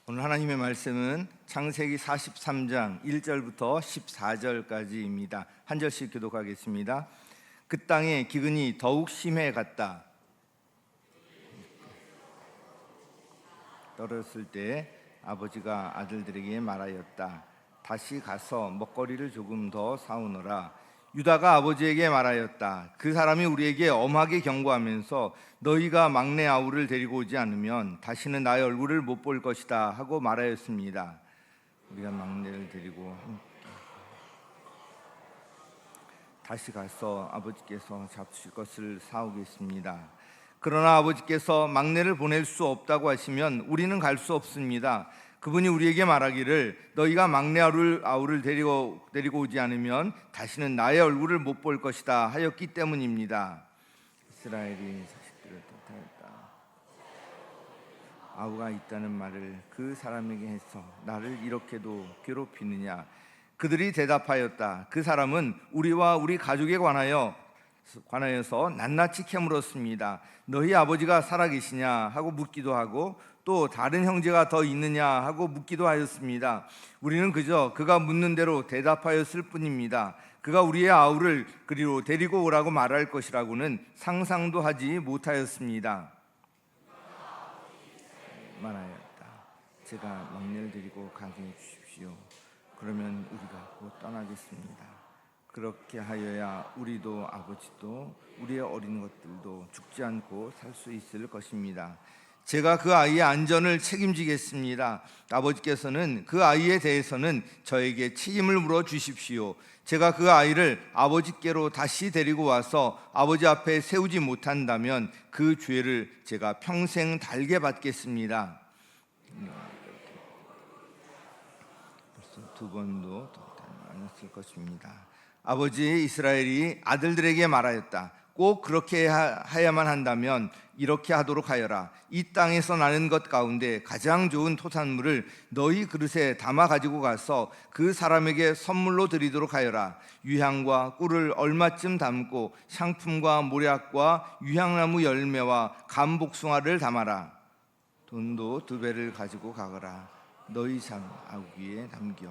오늘 하나님의 말씀은 창세기 43장 1절부터 14절까지입니다. 한 절씩 교독하겠습니다. 그 땅에 기근이 더욱 심해 갔다. 떨었을 때 아버지가 아들들에게 말하였다. 다시 가서 먹거리를 조금 더 사오너라. 유다가 아버지에게 말하였다. 그 사람이 우리에게 엄하게 경고하면서 너희가 막내 아우를 데리고 오지 않으면 다시는 나의 얼굴을 못 볼 것이다 하고 말하였습니다. 우리가 막내를 데리고 함께 다시 가서 아버지께서 잡수실 것을 사오겠습니다. 그러나 아버지께서 막내를 보낼 수 없다고 하시면 우리는 갈 수 없습니다. 그분이 우리에게 말하기를 너희가 막내 아우를 데리고 오지 않으면 다시는 나의 얼굴을 못 볼 것이다 하였기 때문입니다. 이스라엘이 자식들을 뜻하였다. 아우가 있다는 말을 그 사람에게 해서 나를 이렇게도 괴롭히느냐. 그들이 대답하였다. 그 사람은 우리와 우리 가족에 관하여서 낱낱이 캐물었습니다. 너희 아버지가 살아계시냐 하고 묻기도 하고 또 다른 형제가 더 있느냐 하고 묻기도 하였습니다. 우리는 그저 그가 묻는 대로 대답하였을 뿐입니다. 그가 우리의 아우를 그리로 데리고 오라고 말할 것이라고는 상상도 하지 못하였습니다. 말하였다. 제가 막내를 데리고 가게 해주십시오. 그러면 우리가 곧 떠나겠습니다. 그렇게 하여야 우리도 아버지도 우리의 어린 것들도 죽지 않고 살 수 있을 것입니다. 제가 그 아이의 안전을 책임지겠습니다. 아버지께서는 그 아이에 대해서는 저에게 책임을 물어 주십시오. 제가 그 아이를 아버지께로 다시 데리고 와서 아버지 앞에 세우지 못한다면 그 죄를 제가 평생 달게 받겠습니다. 벌써 두 번도 닮았을 것입니다. 아버지 이스라엘이 아들들에게 말하였다. 꼭 그렇게 해야만 한다면 이렇게 하도록 하여라. 이 땅에서 나는 것 가운데 가장 좋은 토산물을 너희 그릇에 담아 가지고 가서 그 사람에게 선물로 드리도록 하여라. 유향과 꿀을 얼마쯤 담고 향품과 모략과 유향나무 열매와 감복숭아를 담아라. 돈도 2배를 가지고 가거라. 너희 상 아귀에 담겨.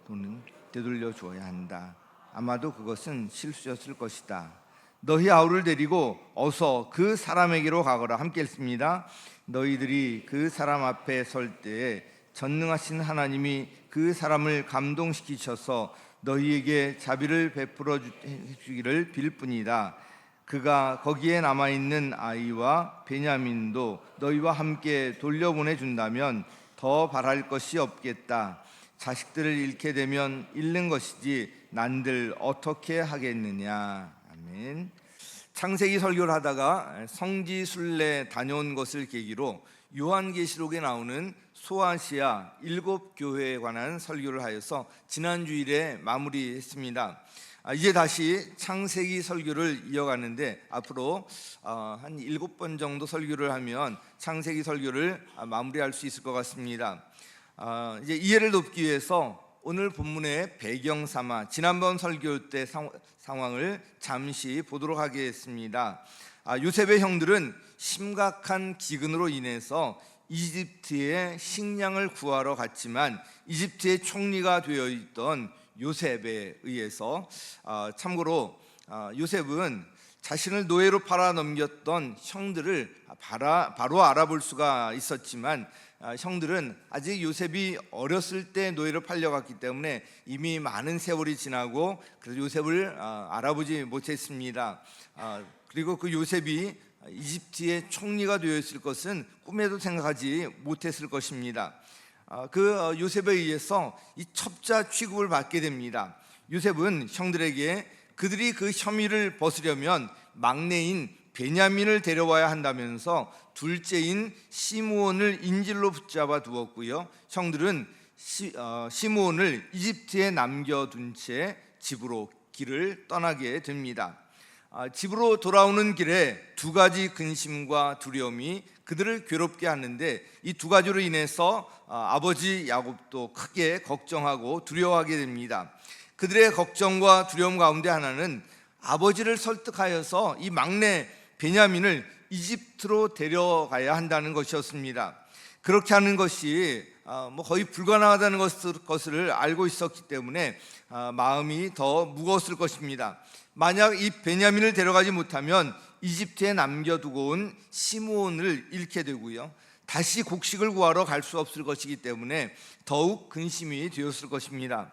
돈은 되돌려 주어야 한다. 아마도 그것은 실수였을 것이다. 너희 아우를 데리고 어서 그 사람에게로 가거라. 함께 읽습니다. 너희들이 그 사람 앞에 설 때에 전능하신 하나님이 그 사람을 감동시키셔서 너희에게 자비를 베풀어 주기를 빌 뿐이다. 그가 거기에 남아있는 아이와 베냐민도 너희와 함께 돌려보내 준다면 더 바랄 것이 없겠다. 자식들을 잃게 되면 잃는 것이지 난들 어떻게 하겠느냐. 아멘. 창세기 설교를 하다가 성지순례 다녀온 것을 계기로 요한계시록에 나오는 소아시아 7교회에 관한 설교를 하여서 지난 주일에 마무리했습니다. 이제 다시 창세기 설교를 이어가는데 앞으로 한 7번 정도 설교를 하면 창세기 설교를 마무리할 수 있을 것 같습니다. 이제 이해를 돕기 위해서 오늘 본문의 배경 삼아 지난번 설교 때 상황을 잠시 보도록 하겠습니다. 요셉의 형들은 심각한 기근으로 인해서 이집트에 식량을 구하러 갔지만 이집트의 총리가 되어 있던 요셉에 의해서 참고로 요셉은 자신을 노예로 팔아 넘겼던 형들을 바로 알아볼 수가 있었지만 형들은 아직 요셉이 어렸을 때 노예로 팔려갔기 때문에 이미 많은 세월이 지나고 그래서 요셉을 알아보지 못했습니다. 그리고 그 요셉이 이집트의 총리가 되었을 것은 꿈에도 생각하지 못했을 것입니다. 그 요셉에 의해서 이 첩자 취급을 받게 됩니다. 요셉은 형들에게 그들이 그 혐의를 벗으려면 막내인 베냐민을 데려와야 한다면서 둘째인 시므온을 인질로 붙잡아 두었고요. 형들은 시므온을 이집트에 남겨둔 채 집으로 길을 떠나게 됩니다. 집으로 돌아오는 길에 2가지 근심과 두려움이 그들을 괴롭게 하는데 이 2가지로 인해서 아버지 야곱도 크게 걱정하고 두려워하게 됩니다. 그들의 걱정과 두려움 가운데 하나는 아버지를 설득하여서 이 막내 베냐민을 이집트로 데려가야 한다는 것이었습니다. 그렇게 하는 것이 거의 불가능하다는 것을 알고 있었기 때문에 마음이 더 무거웠을 것입니다. 만약 이 베냐민을 데려가지 못하면 이집트에 남겨두고 온 시므온을 잃게 되고요, 다시 곡식을 구하러 갈 수 없을 것이기 때문에 더욱 근심이 되었을 것입니다.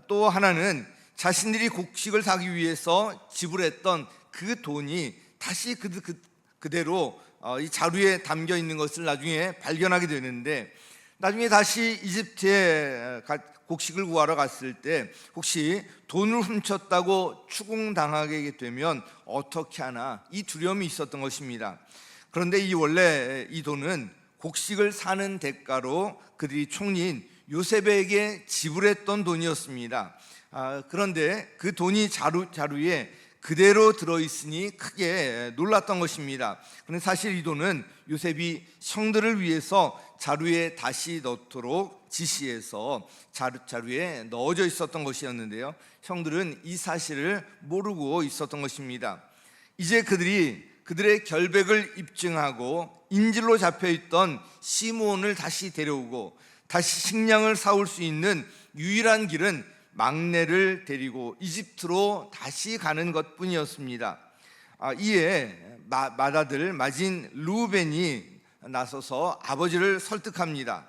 또 하나는 자신들이 곡식을 사기 위해서 지불했던 그 돈이 다시 그대로 이 자루에 담겨 있는 것을 나중에 발견하게 되는데, 나중에 다시 이집트에 곡식을 구하러 갔을 때 혹시 돈을 훔쳤다고 추궁당하게 되면 어떻게 하나, 이 두려움이 있었던 것입니다. 그런데 원래 이 돈은 곡식을 사는 대가로 그들이 총리인 요셉에게 지불했던 돈이었습니다. 그런데 그 돈이 자루에 그대로 들어있으니 크게 놀랐던 것입니다. 그런데 사실 이 돈은 요셉이 형들을 위해서 자루에 다시 넣도록 지시해서 자루에 넣어져 있었던 것이었는데요, 형들은 이 사실을 모르고 있었던 것입니다. 이제 그들의 결백을 입증하고 인질로 잡혀있던 시므온을 다시 데려오고 다시 식량을 사올 수 있는 유일한 길은 막내를 데리고 이집트로 다시 가는 것뿐이었습니다. 이에 맏아들 맞은 루벤이 나서서 아버지를 설득합니다.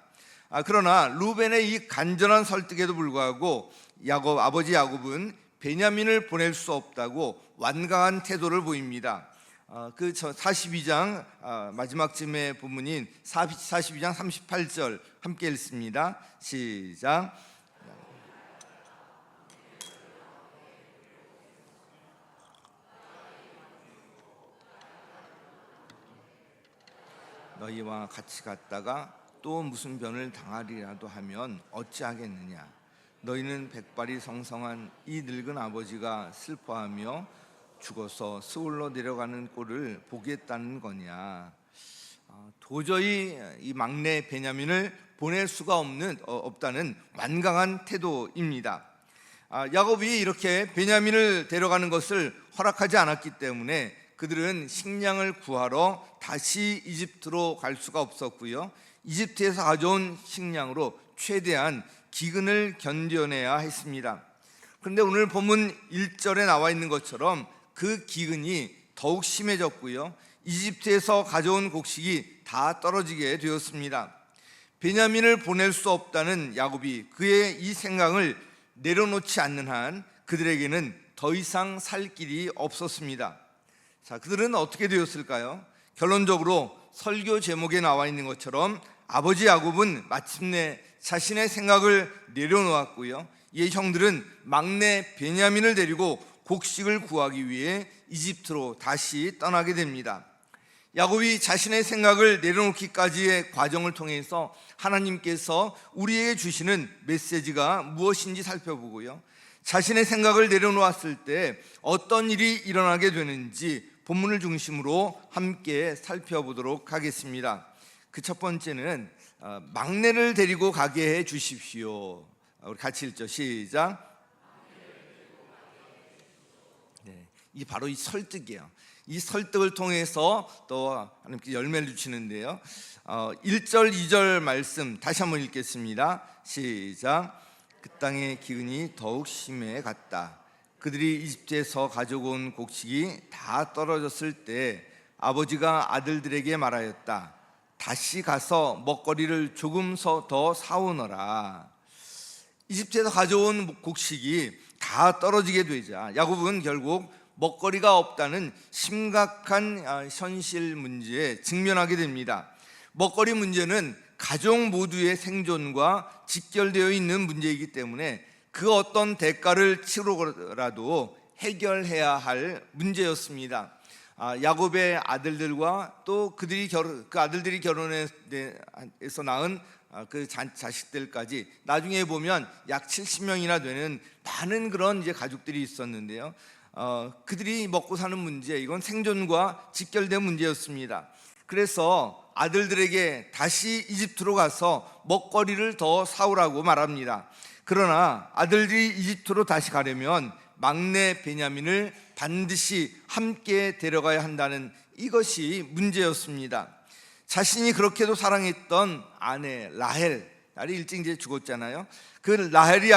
그러나 루벤의 이 간절한 설득에도 불구하고 아버지 야곱은 베냐민을 보낼 수 없다고 완강한 태도를 보입니다. 그 42장 마지막 쯤의 본문인 42장 38절 함께 읽습니다. 시작. 너희와 같이 갔다가 또 무슨 변을 당하리라도 하면 어찌하겠느냐. 너희는 백발이 성성한 이 늙은 아버지가 슬퍼하며 죽어서 스올로 내려가는 꼴을 보겠다는 거냐. 도저히 이 막내 베냐민을 보낼 수가 없다는 완강한 태도입니다. 야곱이 이렇게 베냐민을 데려가는 것을 허락하지 않았기 때문에 그들은 식량을 구하러 다시 이집트로 갈 수가 없었고요, 이집트에서 가져온 식량으로 최대한 기근을 견뎌내야 했습니다. 그런데 오늘 본문 1절에 나와 있는 것처럼 그 기근이 더욱 심해졌고요, 이집트에서 가져온 곡식이 다 떨어지게 되었습니다. 베냐민을 보낼 수 없다는 야곱이 그의 이 생각을 내려놓지 않는 한 그들에게는 더 이상 살 길이 없었습니다. 자, 그들은 어떻게 되었을까요? 결론적으로 설교 제목에 나와 있는 것처럼 아버지 야곱은 마침내 자신의 생각을 내려놓았고요, 이에 형들은 막내 베냐민을 데리고 곡식을 구하기 위해 이집트로 다시 떠나게 됩니다. 야곱이 자신의 생각을 내려놓기까지의 과정을 통해서 하나님께서 우리에게 주시는 메시지가 무엇인지 살펴보고요, 자신의 생각을 내려놓았을 때 어떤 일이 일어나게 되는지 본문을 중심으로 함께 살펴보도록 하겠습니다. 그 첫 번째는 막내를 데리고 가게 해 주십시오. 우리 같이 읽죠. 시작. 네, 이 바로 이 설득이에요. 이 설득을 통해서 또 하나님께 열매를 주시는데요, 1절 2절 말씀 다시 한번 읽겠습니다. 시작. 그 땅의 기근이 더욱 심해 갔다. 그들이 이집트에서 가지고 온 곡식이 다 떨어졌을 때 아버지가 아들들에게 말하였다. 다시 가서 먹거리를 조금 더 사오너라. 이집트에서 가져온 곡식이 다 떨어지게 되자 야곱은 결국 먹거리가 없다는 심각한 현실 문제에 직면하게 됩니다. 먹거리 문제는 가족 모두의 생존과 직결되어 있는 문제이기 때문에 그 어떤 대가를 치르고라도 해결해야 할 문제였습니다. 야곱의 아들들과 또 그 아들들이 결혼해서 낳은 그 자식들까지 나중에 보면 약 70명이나 되는 많은 그런 이제 가족들이 있었는데요, 그들이 먹고 사는 문제, 이건 생존과 직결된 문제였습니다. 그래서 아들들에게 다시 이집트로 가서 먹거리를 더 사오라고 말합니다. 그러나 아들들이 이집트로 다시 가려면 막내 베냐민을 반드시 함께 데려가야 한다는 이것이 문제였습니다. 자신이 그렇게도 사랑했던 아내 라헬, 딸이 일찍 이제 죽었잖아요. 그 라헬이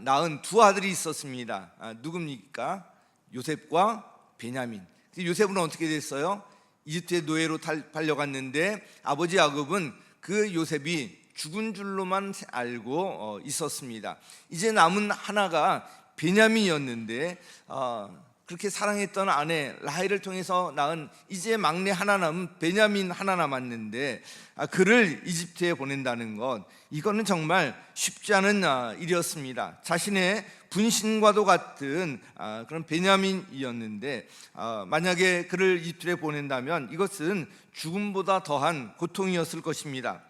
낳은 두 아들이 있었습니다. 누굽니까? 요셉과 베냐민. 요셉은 어떻게 됐어요? 이집트의 노예로 팔려갔는데 아버지 야곱은 그 요셉이 죽은 줄로만 알고 있었습니다. 이제 남은 하나가 베냐민이었는데 그렇게 사랑했던 아내 라헬을 통해서 낳은 이제 막내 하나 남은 베냐민 하나 남았는데 그를 이집트에 보낸다는 것, 이거는 정말 쉽지 않은 일이었습니다. 자신의 분신과도 같은 그런 베냐민이었는데 만약에 그를 이집트에 보낸다면 이것은 죽음보다 더한 고통이었을 것입니다.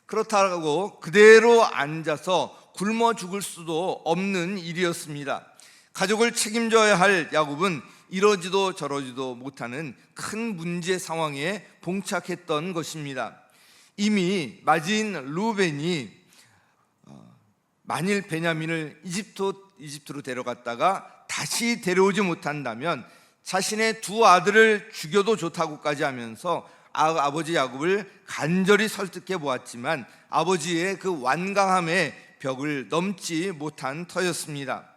그렇다고 그대로 앉아서 굶어 죽을 수도 없는 일이었습니다. 가족을 책임져야 할 야곱은 이러지도 저러지도 못하는 큰 문제 상황에 봉착했던 것입니다. 이미 맞이인 루벤이 만일 베냐민을 이집트로 데려갔다가 다시 데려오지 못한다면 자신의 두 아들을 죽여도 좋다고까지 하면서 아버지 야곱을 간절히 설득해 보았지만 아버지의 그 완강함의 벽을 넘지 못한 터였습니다.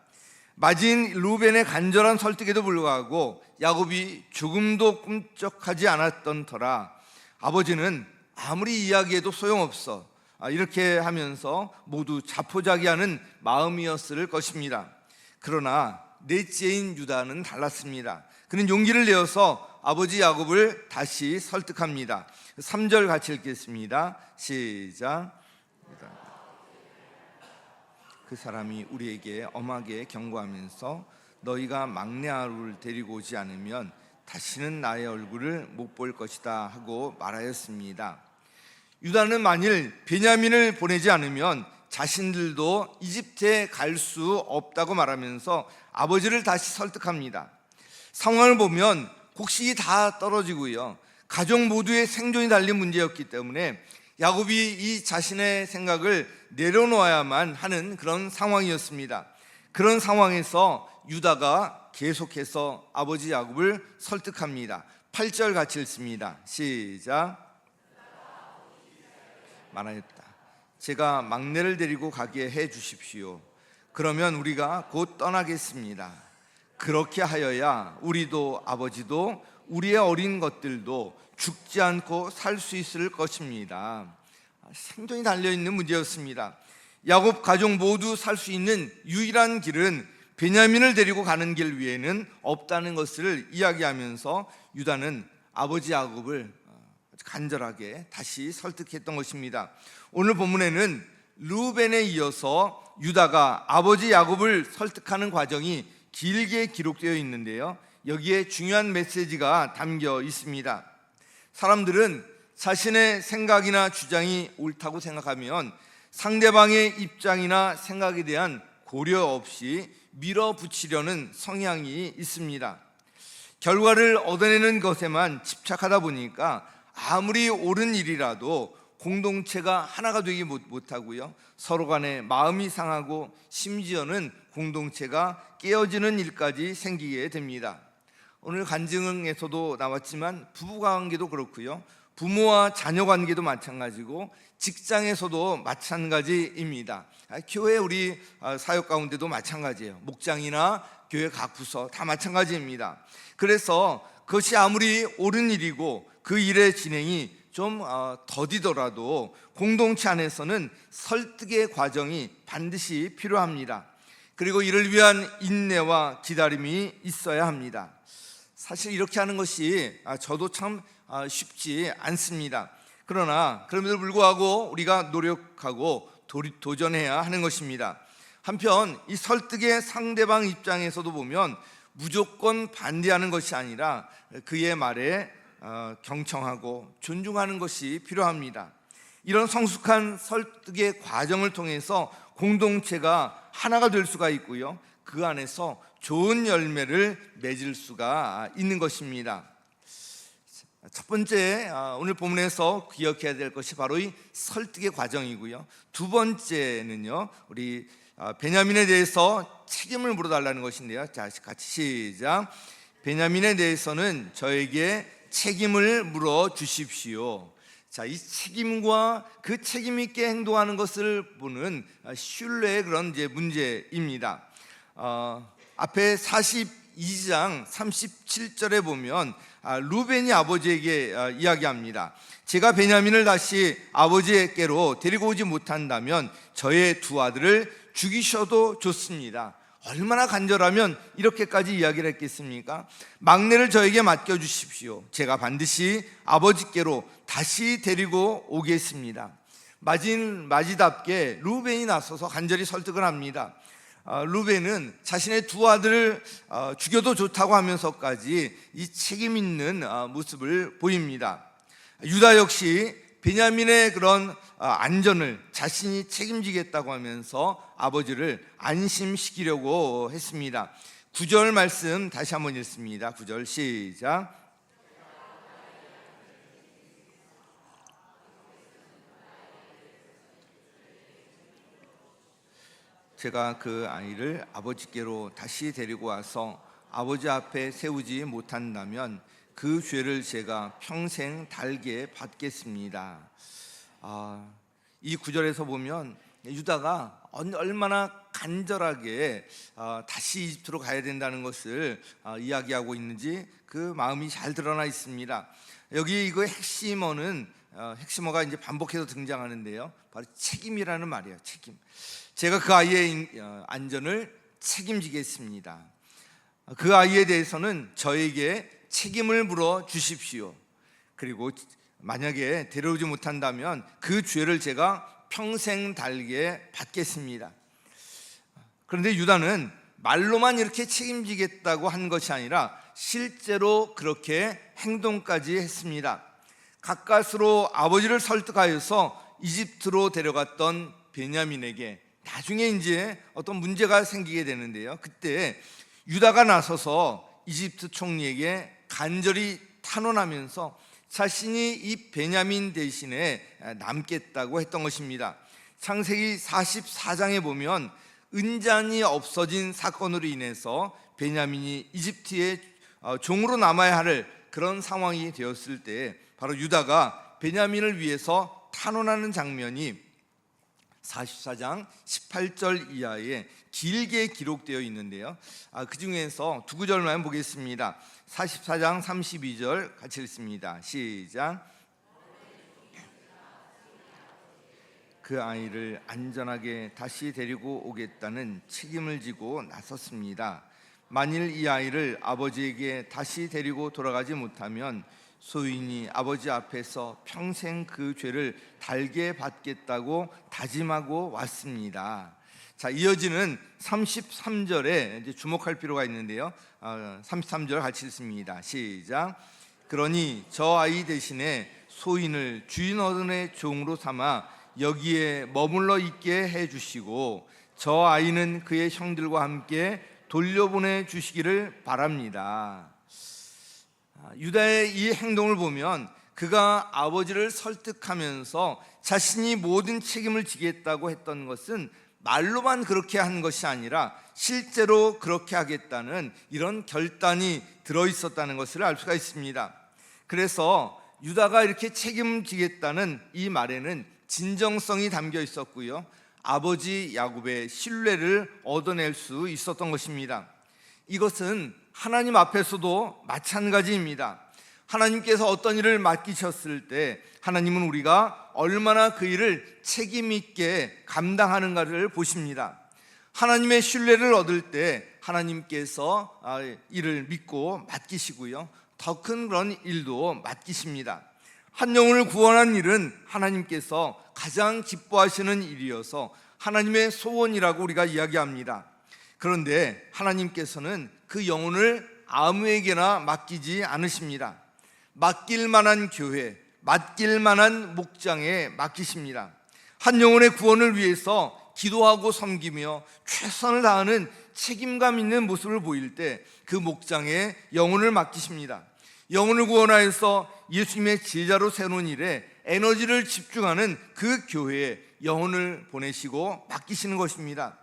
맞이인 루벤의 간절한 설득에도 불구하고 야곱이 조금도 꿈쩍하지 않았던 터라 아버지는 아무리 이야기해도 소용없어 이렇게 하면서 모두 자포자기하는 마음이었을 것입니다. 그러나 넷째인 유다는 달랐습니다. 그는 용기를 내어서 아버지 야곱을 다시 설득합니다. 3절 같이 읽겠습니다. 시작. 그 사람이 우리에게 엄하게 경고하면서 너희가 막내 아루를 데리고 오지 않으면 다시는 나의 얼굴을 못 볼 것이다 하고 말하였습니다. 유다는 만일 베냐민을 보내지 않으면 자신들도 이집트에 갈 수 없다고 말하면서 아버지를 다시 설득합니다. 상황을 보면 곡식이 다 떨어지고요, 가족 모두의 생존이 달린 문제였기 때문에 야곱이 이 자신의 생각을 내려놓아야만 하는 그런 상황이었습니다. 그런 상황에서 유다가 계속해서 아버지 야곱을 설득합니다. 8절 같이 읽습니다. 시작. 말하였다. 제가 막내를 데리고 가게 해 주십시오. 그러면 우리가 곧 떠나겠습니다. 그렇게 하여야 우리도 아버지도 우리의 어린 것들도 죽지 않고 살 수 있을 것입니다. 생존이 달려있는 문제였습니다. 야곱 가족 모두 살 수 있는 유일한 길은 베냐민을 데리고 가는 길 외에는 없다는 것을 이야기하면서 유다는 아버지 야곱을 간절하게 다시 설득했던 것입니다. 오늘 본문에는 루벤에 이어서 유다가 아버지 야곱을 설득하는 과정이 길게 기록되어 있는데요, 여기에 중요한 메시지가 담겨 있습니다. 사람들은 자신의 생각이나 주장이 옳다고 생각하면 상대방의 입장이나 생각에 대한 고려 없이 밀어붙이려는 성향이 있습니다. 결과를 얻어내는 것에만 집착하다 보니까 아무리 옳은 일이라도 공동체가 하나가 되지 못하고요, 서로 간에 마음이 상하고 심지어는 공동체가 깨어지는 일까지 생기게 됩니다. 오늘 간증에서도 나왔지만 부부관계도 그렇고요, 부모와 자녀 관계도 마찬가지고 직장에서도 마찬가지입니다. 교회 우리 사역 가운데도 마찬가지예요. 목장이나 교회 각 부서 다 마찬가지입니다. 그래서 그것이 아무리 옳은 일이고 그 일의 진행이 좀 더디더라도 공동체 안에서는 설득의 과정이 반드시 필요합니다. 그리고 이를 위한 인내와 기다림이 있어야 합니다. 사실 이렇게 하는 것이 저도 참 쉽지 않습니다. 그러나 그럼에도 불구하고 우리가 노력하고 도전해야 하는 것입니다. 한편 이 설득의 상대방 입장에서도 보면 무조건 반대하는 것이 아니라 그의 말에 경청하고 존중하는 것이 필요합니다. 이런 성숙한 설득의 과정을 통해서 공동체가 하나가 될 수가 있고요, 그 안에서 좋은 열매를 맺을 수가 있는 것입니다. 첫 번째, 오늘 본문에서 기억해야 될 것이 바로 이 설득의 과정이고요, 두 번째는요, 우리 베냐민에 대해서 책임을 물어달라는 것인데요. 자, 같이 시작. 베냐민에 대해서는 저에게 책임을 물어 주십시오. 자, 이 책임과 그 책임 있게 행동하는 것을 보는 신뢰의 그런 이제 문제입니다. 앞에 42장 37절에 보면 루벤이 아버지에게 이야기합니다. 제가 베냐민을 다시 아버지에게로 데리고 오지 못한다면 저의 두 아들을 죽이셔도 좋습니다. 얼마나 간절하면 이렇게까지 이야기를 했겠습니까? 막내를 저에게 맡겨주십시오. 제가 반드시 아버지께로 다시 데리고 오겠습니다. 마지답게 루벤이 나서서 간절히 설득을 합니다. 루벤은 자신의 두 아들을 죽여도 좋다고 하면서까지 이 책임 있는 모습을 보입니다. 유다 역시 베냐민의 그런 안전을 자신이 책임지겠다고 하면서 아버지를 안심시키려고 했습니다. 9절 말씀 다시 한번 읽습니다. 9절 시작. 제가 그 아이를 아버지께로 다시 데리고 와서 아버지 앞에 세우지 못한다면 그 죄를 제가 평생 달게 받겠습니다. 이 구절에서 보면 유다가 얼마나 간절하게 다시 이집트로 가야 된다는 것을 이야기하고 있는지 그 마음이 잘 드러나 있습니다. 여기 이거 핵심어가 이제 반복해서 등장하는데요. 바로 책임이라는 말이에요. 책임. 제가 그 아이의 안전을 책임지겠습니다. 그 아이에 대해서는 저에게 책임을 물어 주십시오. 그리고 만약에 데려오지 못한다면 그 죄를 제가 평생 달게 받겠습니다. 그런데 유다는 말로만 이렇게 책임지겠다고 한 것이 아니라 실제로 그렇게 행동까지 했습니다. 가까스로 아버지를 설득하여서 이집트로 데려갔던 베냐민에게 나중에 이제 어떤 문제가 생기게 되는데요. 그때 유다가 나서서 이집트 총리에게 간절히 탄원하면서 자신이 이 베냐민 대신에 남겠다고 했던 것입니다. 창세기 44장에 보면 은잔이 없어진 사건으로 인해서 베냐민이 이집트의 종으로 남아야 할 그런 상황이 되었을 때 바로 유다가 베냐민을 위해서 탄원하는 장면이 44장 18절 이하에 길게 기록되어 있는데요. 그 중에서 두 구절만 보겠습니다. 44장 32절 같이 읽습니다. 시작. 그 아이를 안전하게 다시 데리고 오겠다는 책임을 지고 나섰습니다. 만일 이 아이를 아버지에게 다시 데리고 돌아가지 못하면 소인이 아버지 앞에서 평생 그 죄를 달게 받겠다고 다짐하고 왔습니다. 자, 이어지는 33절에 이제 주목할 필요가 있는데요. 33절 같이 읽습니다. 시작. 그러니 저 아이 대신에 소인을 주인 어른의 종으로 삼아 여기에 머물러 있게 해 주시고 저 아이는 그의 형들과 함께 돌려보내 주시기를 바랍니다. 유다의 이 행동을 보면 그가 아버지를 설득하면서 자신이 모든 책임을 지겠다고 했던 것은 말로만 그렇게 한 것이 아니라 실제로 그렇게 하겠다는 이런 결단이 들어있었다는 것을 알 수가 있습니다. 그래서 유다가 이렇게 책임지겠다는 이 말에는 진정성이 담겨 있었고요, 아버지 야곱의 신뢰를 얻어낼 수 있었던 것입니다. 이것은 하나님 앞에서도 마찬가지입니다. 하나님께서 어떤 일을 맡기셨을 때 하나님은 우리가 얼마나 그 일을 책임 있게 감당하는가를 보십니다. 하나님의 신뢰를 얻을 때 하나님께서 일을 믿고 맡기시고요, 더 큰 그런 일도 맡기십니다. 한 영혼을 구원한 일은 하나님께서 가장 기뻐하시는 일이어서 하나님의 소원이라고 우리가 이야기합니다. 그런데 하나님께서는 그 영혼을 아무에게나 맡기지 않으십니다. 맡길 만한 교회, 맡길 만한 목장에 맡기십니다. 한 영혼의 구원을 위해서 기도하고 섬기며 최선을 다하는 책임감 있는 모습을 보일 때 그 목장에 영혼을 맡기십니다. 영혼을 구원하여서 예수님의 제자로 세우는 일에 에너지를 집중하는 그 교회에 영혼을 보내시고 맡기시는 것입니다.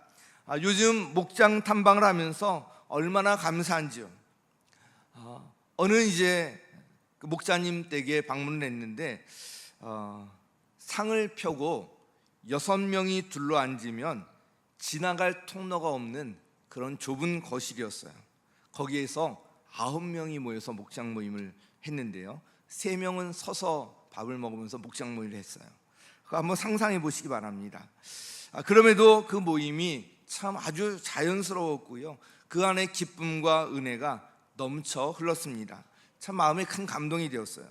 요즘 목장 탐방을 하면서 얼마나 감사한지요. 어느 이제 그 목자님 댁에 방문을 했는데 상을 펴고 6명이 둘러앉으면 지나갈 통로가 없는 그런 좁은 거실이었어요. 거기에서 9명이 모여서 목장 모임을 했는데요, 3명은 서서 밥을 먹으면서 목장 모임을 했어요. 그거 한번 상상해 보시기 바랍니다. 그럼에도 그 모임이 참 아주 자연스러웠고요, 그 안에 기쁨과 은혜가 넘쳐 흘렀습니다. 참 마음에 큰 감동이 되었어요.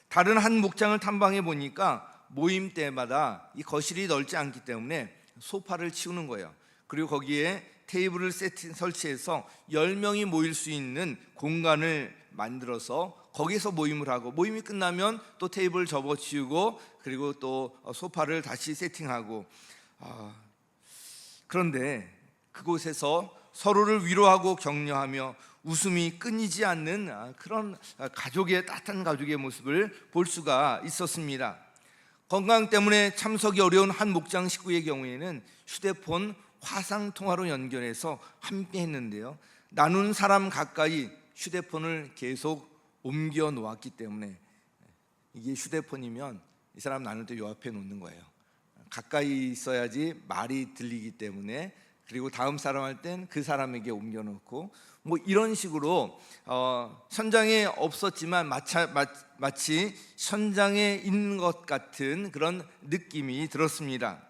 다른 한 목장을 탐방해 보니까 모임 때마다 이 거실이 넓지 않기 때문에 소파를 치우는 거예요. 그리고 거기에 테이블을 설치해서 10명이 모일 수 있는 공간을 만들어서 거기서 모임을 하고, 모임이 끝나면 또 테이블 접어치우고, 그리고 또 소파를 다시 세팅하고. 그런데 그곳에서 서로를 위로하고 격려하며 웃음이 끊이지 않는 그런 따뜻한 가족의 모습을 볼 수가 있었습니다. 건강 때문에 참석이 어려운 한 목장 식구의 경우에는 휴대폰 화상통화로 연결해서 함께 했는데요, 나눈 사람 가까이 휴대폰을 계속 옮겨 놓았기 때문에, 이게 휴대폰이면 이 사람 나눌 때 요 앞에 놓는 거예요. 가까이 있어야지 말이 들리기 때문에, 그리고 다음 사람 할 땐 그 사람에게 옮겨 놓고, 뭐 이런 식으로 현장에 없었지만 마치 현장에 있는 것 같은 그런 느낌이 들었습니다.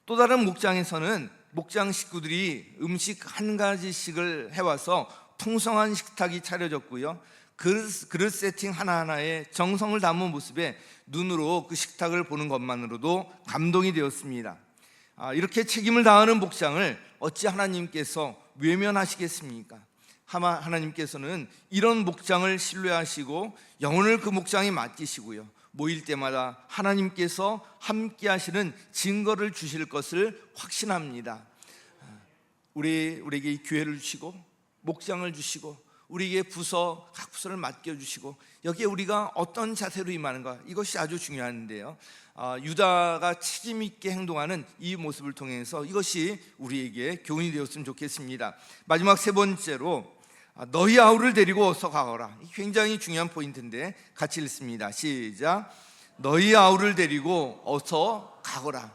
또 다른 목장에서는 목장 식구들이 음식 한 가지씩을 해와서 풍성한 식탁이 차려졌고요, 그릇 세팅 하나하나에 정성을 담은 모습에 눈으로 그 식탁을 보는 것만으로도 감동이 되었습니다. 이렇게 책임을 다하는 목장을 어찌 하나님께서 외면하시겠습니까? 하나님께서는 이런 목장을 신뢰하시고 영혼을 그 목장에 맡기시고요, 모일 때마다 하나님께서 함께 하시는 증거를 주실 것을 확신합니다. 우리에게 이 기회를 주시고 목장을 주시고 우리에게 각 부서를 맡겨주시고, 여기에 우리가 어떤 자세로 임하는가, 이것이 아주 중요한데요, 유다가 책임 있게 행동하는 이 모습을 통해서 이것이 우리에게 교훈이 되었으면 좋겠습니다. 마지막 3번째로 너희 아우를 데리고 어서 가거라. 굉장히 중요한 포인트인데 같이 읽습니다. 시작. 너희 아우를 데리고 어서 가거라.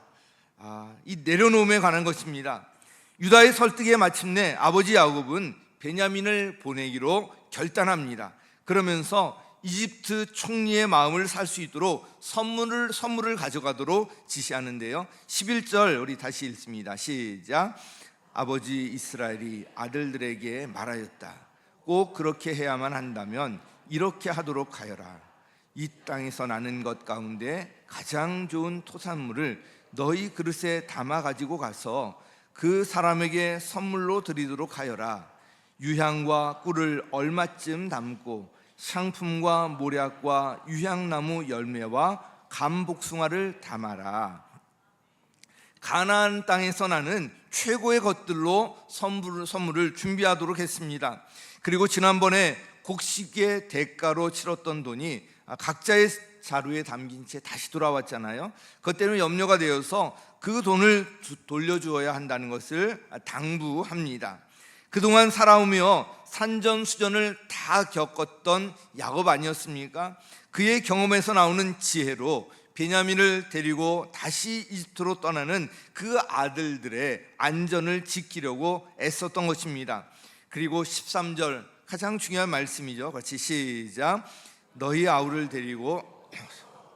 이 내려놓음에 관한 것입니다. 유다의 설득에 마침내 아버지 야곱은 베냐민을 보내기로 결단합니다. 그러면서 이집트 총리의 마음을 살 수 있도록 선물을 가져가도록 지시하는데요, 11절 우리 다시 읽습니다. 시작. 아버지 이스라엘이 아들들에게 말하였다. 꼭 그렇게 해야만 한다면 이렇게 하도록 하여라. 이 땅에서 나는 것 가운데 가장 좋은 토산물을 너희 그릇에 담아 가지고 가서 그 사람에게 선물로 드리도록 하여라. 유향과 꿀을 얼마쯤 담고 향품과 모략과 유향나무 열매와 감복숭아를 담아라. 가나안 땅에서 나는 최고의 것들로 선물을 준비하도록 했습니다. 그리고 지난번에 곡식의 대가로 치렀던 돈이 각자의 자루에 담긴 채 다시 돌아왔잖아요. 그것 때문에 염려가 되어서 그 돈을 돌려주어야 한다는 것을 당부합니다. 그동안 살아오며 산전수전을 다 겪었던 야곱 아니었습니까? 그의 경험에서 나오는 지혜로 베냐민을 데리고 다시 이집트로 떠나는 그 아들들의 안전을 지키려고 애썼던 것입니다. 그리고 13절 가장 중요한 말씀이죠. 같이 시작. 너희 아우를 데리고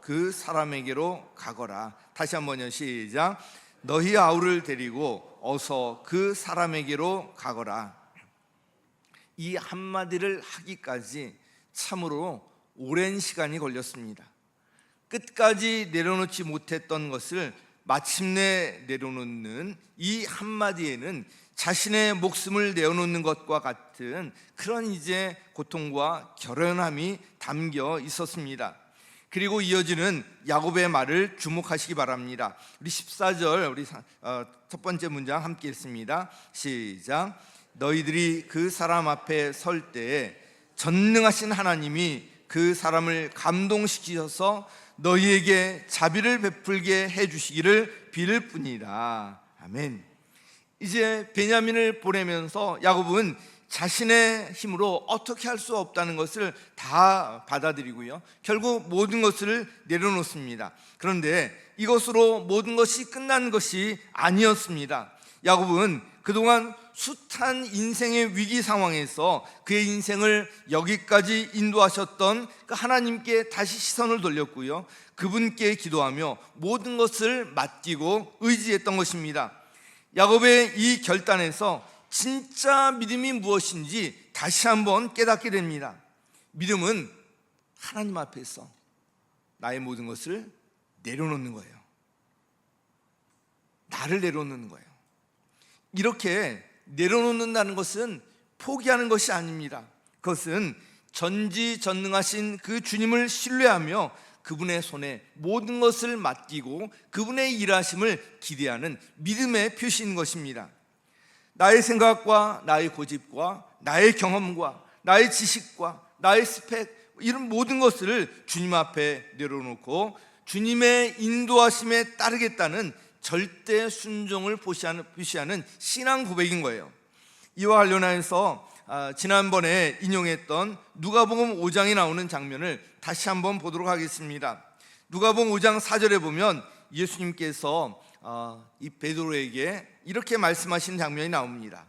그 사람에게로 가거라. 다시 한번요. 시작. 너희 아우를 데리고 어서 그 사람에게로 가거라. 이 한마디를 하기까지 참으로 오랜 시간이 걸렸습니다. 끝까지 내려놓지 못했던 것을 마침내 내려놓는 이 한마디에는 자신의 목숨을 내어놓는 것과 같은 그런 이제 고통과 결연함이 담겨 있었습니다. 그리고 이어지는 야곱의 말을 주목하시기 바랍니다. 우리 14절 우리 첫 번째 문장 함께 읽습니다. 시작. 너희들이 그 사람 앞에 설 때에 전능하신 하나님이 그 사람을 감동시키셔서 너희에게 자비를 베풀게 해주시기를 빌을 뿐이다. 아멘. 이제 베냐민을 보내면서 야곱은 자신의 힘으로 어떻게 할 수 없다는 것을 다 받아들이고요, 결국 모든 것을 내려놓습니다. 그런데 이것으로 모든 것이 끝난 것이 아니었습니다. 야곱은 그동안 숱한 인생의 위기 상황에서 그의 인생을 여기까지 인도하셨던 그 하나님께 다시 시선을 돌렸고요, 그분께 기도하며 모든 것을 맡기고 의지했던 것입니다. 야곱의 이 결단에서 진짜 믿음이 무엇인지 다시 한번 깨닫게 됩니다. 믿음은 하나님 앞에서 나의 모든 것을 내려놓는 거예요. 나를 내려놓는 거예요. 이렇게 내려놓는다는 것은 포기하는 것이 아닙니다. 그것은 전지전능하신 그 주님을 신뢰하며 그분의 손에 모든 것을 맡기고 그분의 일하심을 기대하는 믿음의 표시인 것입니다. 나의 생각과 나의 고집과 나의 경험과 나의 지식과 나의 스펙, 이런 모든 것을 주님 앞에 내려놓고 주님의 인도하심에 따르겠다는 절대 순종을 표시하는 신앙 고백인 거예요. 이와 관련해서 지난번에 인용했던 누가복음 5장에 나오는 장면을 다시 한번 보도록 하겠습니다. 누가복음 5장 4절에 보면 예수님께서 이 베드로에게 이렇게 말씀하신 장면이 나옵니다.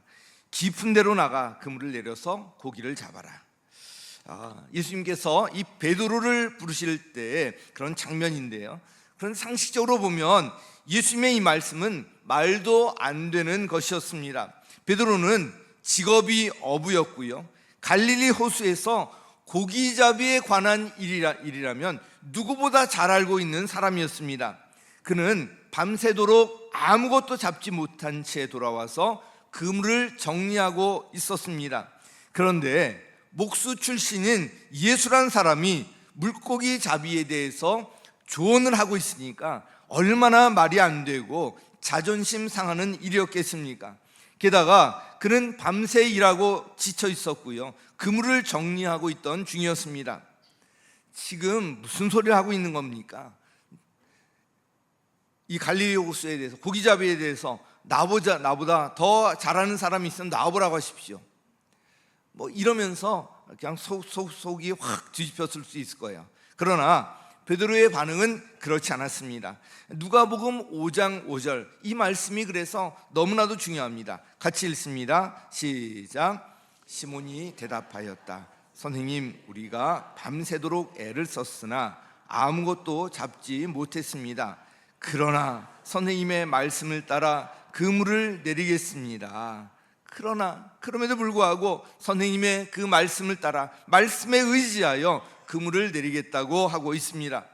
깊은 데로 나가 그물을 내려서 고기를 잡아라. 예수님께서 이 베드로를 부르실 때 그런 장면인데요, 그런 상식적으로 보면 예수님의 이 말씀은 말도 안 되는 것이었습니다. 베드로는 직업이 어부였고요, 갈릴리 호수에서 고기잡이에 관한 일이라면 누구보다 잘 알고 있는 사람이었습니다. 그는 밤새도록 아무것도 잡지 못한 채 돌아와서 그물을 정리하고 있었습니다. 그런데 목수 출신인 예수란 사람이 물고기 잡이에 대해서 조언을 하고 있으니까 얼마나 말이 안 되고 자존심 상하는 일이었겠습니까? 게다가 그는 밤새 일하고 지쳐 있었고요, 그물을 정리하고 있던 중이었습니다. 지금 무슨 소리를 하고 있는 겁니까? 이 갈릴리 호수에 대해서, 고기잡이에 대해서 나보다 더 잘하는 사람이 있으면 나와보라고 하십시오. 이러면서 그냥 속이 확 뒤집혔을 수 있을 거예요. 그러나 베드로의 반응은 그렇지 않았습니다. 누가복음 5장 5절, 이 말씀이 그래서 너무나도 중요합니다. 같이 읽습니다. 시작. 시몬이 대답하였다. 선생님, 우리가 밤새도록 애를 썼으나 아무것도 잡지 못했습니다. 그러나 선생님의 말씀을 따라 그물을 내리겠습니다. 그럼에도 불구하고 선생님의 그 말씀을 따라 말씀에 의지하여 그물을 내리겠다고 하고 있습니다.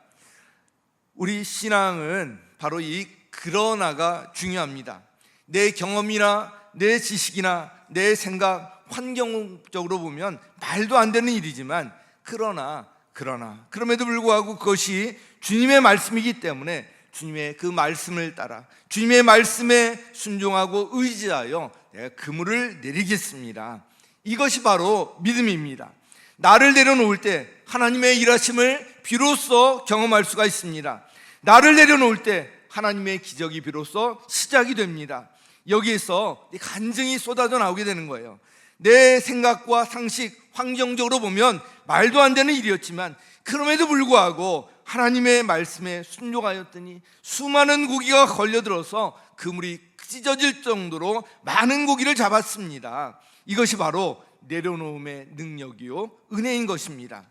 우리 신앙은 바로 이 그러나가 중요합니다. 내 경험이나 내 지식이나 내 생각, 환경적으로 보면 말도 안 되는 일이지만 그럼에도 불구하고 그것이 주님의 말씀이기 때문에 주님의 그 말씀을 따라 주님의 말씀에 순종하고 의지하여 내가 그물을 내리겠습니다. 이것이 바로 믿음입니다. 나를 내려놓을 때 하나님의 일하심을 비로소 경험할 수가 있습니다. 나를 내려놓을 때 하나님의 기적이 비로소 시작이 됩니다. 여기에서 간증이 쏟아져 나오게 되는 거예요. 내 생각과 상식, 환경적으로 보면 말도 안 되는 일이었지만 그럼에도 불구하고 하나님의 말씀에 순종하였더니 수많은 고기가 걸려들어서 그물이 찢어질 정도로 많은 고기를 잡았습니다. 이것이 바로 내려놓음의 능력이요 은혜인 것입니다.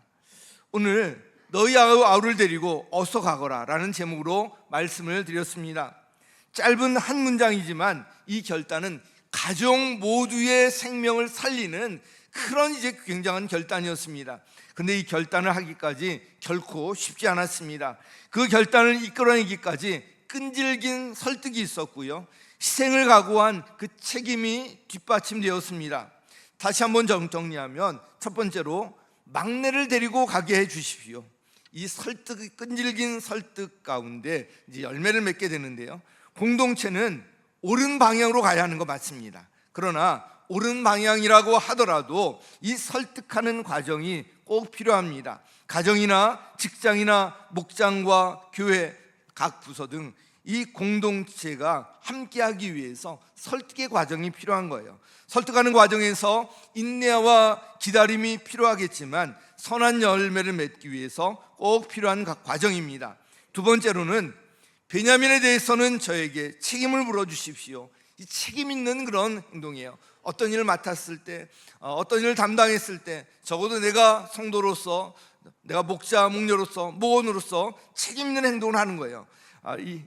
오늘 너희 아우를 데리고 어서 가거라 라는 제목으로 말씀을 드렸습니다. 짧은 한 문장이지만 이 결단은 가족 모두의 생명을 살리는 그런 굉장한 결단이었습니다. 그런데 이 결단을 하기까지 결코 쉽지 않았습니다. 그 결단을 이끌어내기까지 끈질긴 설득이 있었고요, 희생을 각오한 그 책임이 뒷받침되었습니다. 다시 한번 정리하면, 첫 번째로 막내를 데리고 가게 해 주십시오. 이 끈질긴 설득 가운데 이제 열매를 맺게 되는데요, 공동체는 옳은 방향으로 가야 하는 거 맞습니다. 그러나 옳은 방향이라고 하더라도 이 설득하는 과정이 꼭 필요합니다. 가정이나 직장이나 목장과 교회, 각 부서 등 이 공동체가 함께하기 위해서 설득의 과정이 필요한 거예요. 설득하는 과정에서 인내와 기다림이 필요하겠지만 선한 열매를 맺기 위해서 꼭 필요한 과정입니다. 두 번째로는 베냐민에 대해서는 저에게 책임을 물어주십시오. 이 책임 있는 그런 행동이에요. 어떤 일을 맡았을 때, 어떤 일을 담당했을 때 적어도 내가 성도로서, 내가 목자, 목녀로서, 목원으로서 책임 있는 행동을 하는 거예요.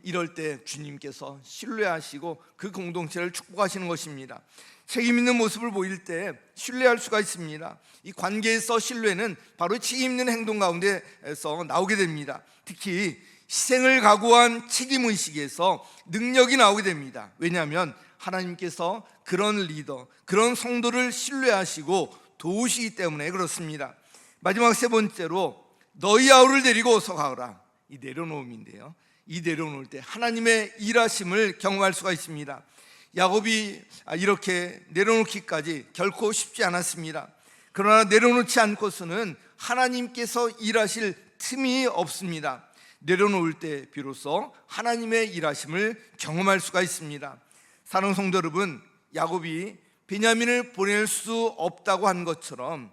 이럴 때 주님께서 신뢰하시고 그 공동체를 축복하시는 것입니다. 책임 있는 모습을 보일 때 신뢰할 수가 있습니다. 이 관계에서 신뢰는 바로 책임 있는 행동 가운데에서 나오게 됩니다. 특히 희생을 각오한 책임의식에서 능력이 나오게 됩니다. 왜냐하면 하나님께서 그런 리더, 그런 성도를 신뢰하시고 도우시기 때문에 그렇습니다. 마지막 세 번째로 너희 아우를 데리고 어서 가거라. 이 내려놓음인데요, 이 내려놓을 때 하나님의 일하심을 경험할 수가 있습니다. 야곱이 이렇게 내려놓기까지 결코 쉽지 않았습니다. 그러나 내려놓지 않고서는 하나님께서 일하실 틈이 없습니다. 내려놓을 때 비로소 하나님의 일하심을 경험할 수가 있습니다. 사랑하는 성도 여러분, 야곱이 베냐민을 보낼 수 없다고 한 것처럼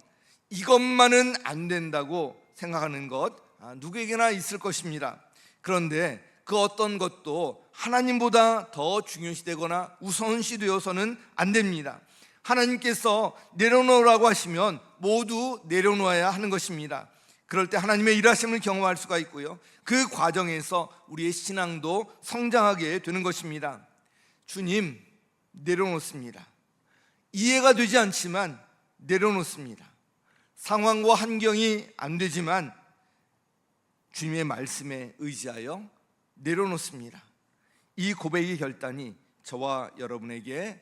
이것만은 안 된다고 생각하는 것 누구에게나 있을 것입니다. 그런데 그 어떤 것도 하나님보다 더 중요시되거나 우선시되어서는 안 됩니다. 하나님께서 내려놓으라고 하시면 모두 내려놓아야 하는 것입니다. 그럴 때 하나님의 일하심을 경험할 수가 있고요, 그 과정에서 우리의 신앙도 성장하게 되는 것입니다. 주님, 내려놓습니다. 이해가 되지 않지만 내려놓습니다. 상황과 환경이 안 되지만 주님의 말씀에 의지하여 내려놓습니다. 이 고백의 결단이 저와 여러분에게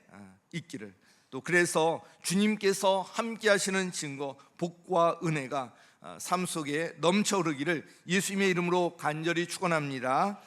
있기를, 또 그래서 주님께서 함께 하시는 증거, 복과 은혜가 삶 속에 넘쳐 흐르기를 예수님의 이름으로 간절히 축원합니다.